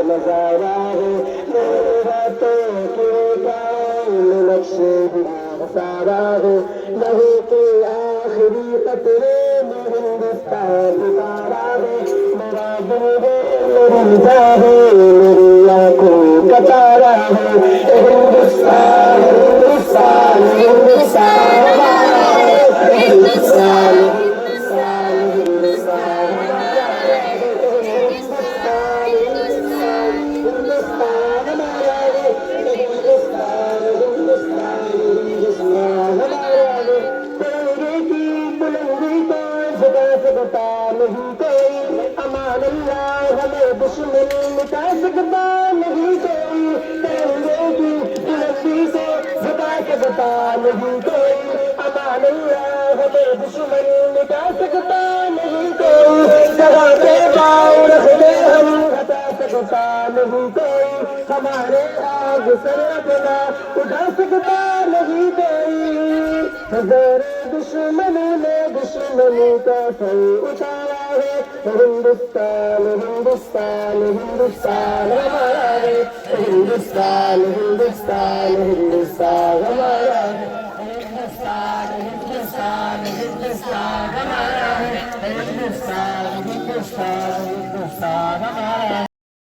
नजारा है मेरा तो नक्शे सारा है नहीं कि आखिरी कतरे में हिंदुस्तान तारा है मेरा दिल है मेरी जान है मेरी आंखों का तारा है हिंदुस्तान हिंदुस्तान हिंदुस्तान हमारा है हिंदुस्तान हिंदुस्तान हिंदुस्तान हमारा है हिंदुस्तान हिंदुस्तान हिंदुस्तान हमारा है हिंदुस्तान हिंदुस्तान हिंदुस्तान हमारा है तिरंगे की बुलंदी को जगा सकता नहीं कोई अमान अल्लाह हमें दुश्मन मिटा सकता नहीं कोई तिरंगे की बुलंदी को जगा सकता नहीं कोई अमान अल्लाह हमें दुश्मन मिटा सकता नहीं कोई जगह पे पाँव रखने हम हटा सकता नहीं कोई हमारे आग सर अपना उठा सकता नहीं कोई हजारों दुश्मनों ने दुश्मनी का सर उतारा है हिंदुस्तान हिंदुस्तान हिंदुस्तान हमारा है हिंदुस्तान हिंदुस्तान हिंदुस्तान हमारा है